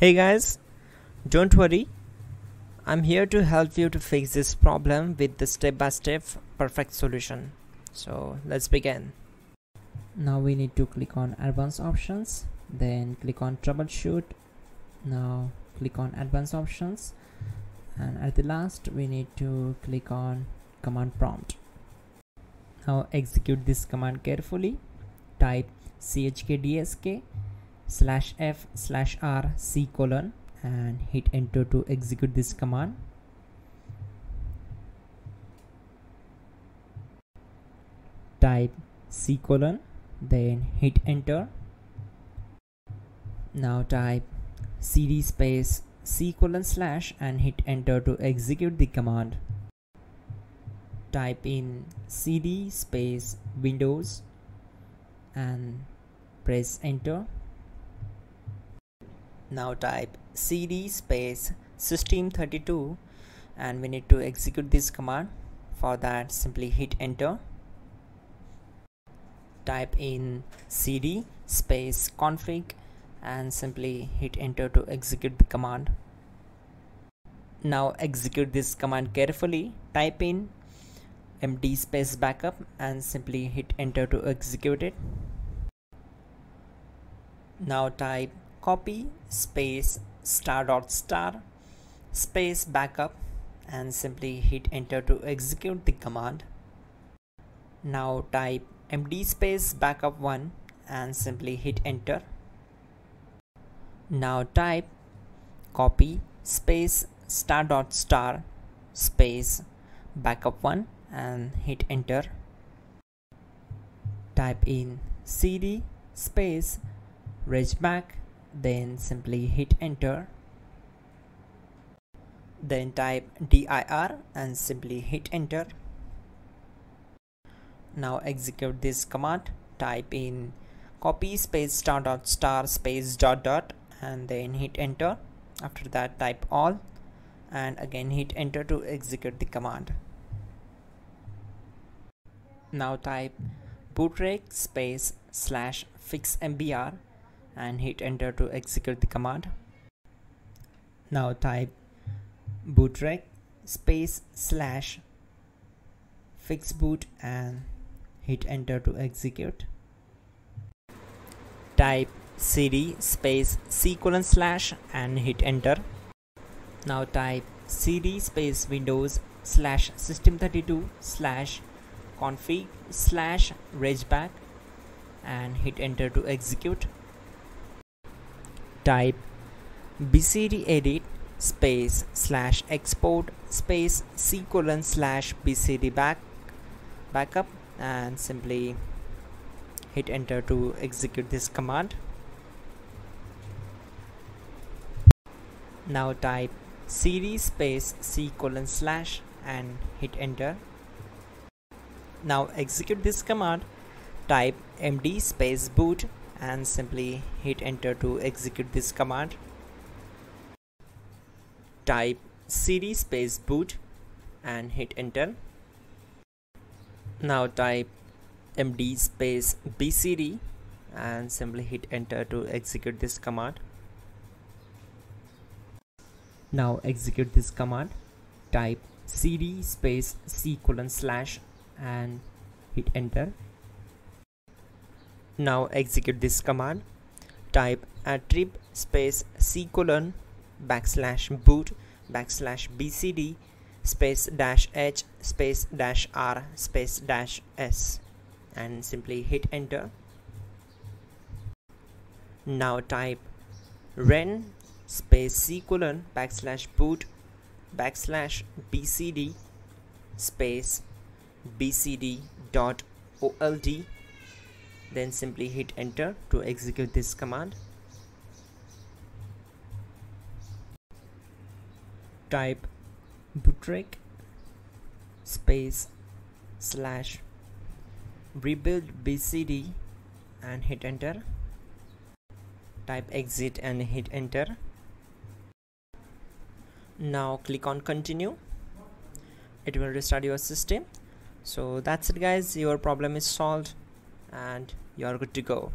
Hey guys, don't worry, I'm here to help you to fix this problem with the step-by-step perfect solution. So let's begin. Now we need to click on advanced options, then click on troubleshoot. Now click on advanced options, and at the last we need to click on command prompt. Now execute this command carefully. Type chkdsk/f/r/c: and hit enter to execute this command. Type c:, then hit enter. Now type cd space c:/ and hit enter to execute the command. Type in cd space Windows and press enter. Now type cd space system32 and we need to execute this command. For that, simply hit enter. Type in cd space config and simply hit enter to execute the command. Now execute this command carefully. Type in md space backup and simply hit enter to execute it. Now type copy space ** space backup and simply hit enter to execute the command. Now type md space backup1 and simply hit enter. Now type copy space ** space backup1 and hit enter. Type in cd space regback, then simply hit enter. Then type dir and simply hit enter. Now execute this command. Type in copy space ** space ... and then hit enter. After that, type all and again hit enter to execute the command. Now type bootrec space /fixmbr and hit enter to execute the command. Now type bootrec space /fixboot and hit enter to execute. Type cd space c:/ and hit enter. Now type cd space Windows /system32/config/regback and hit enter to execute. Type bcdedit space /export space c:/ bcd backup and simply hit enter to execute this command. Now type cd space c:/ and hit enter. Now execute this command. Type md space boot and simply hit enter to execute this command. Type cd space boot and hit enter. Now type md space bcd and simply hit enter to execute this command. Now execute this command. Type cd space c:/ and hit enter. Now execute this command. Type attrib space c:/ \boot \bcd space -h space -r space -s and simply hit enter. Now type ren space c:/ \boot \bcd space bcd.old, then simply hit enter to execute this command. Type bootrec space /rebuildbcd and hit enter. Type exit and hit enter. Now click on continue. It will restart your system. So that's it guys, your problem is solved and you are good to go.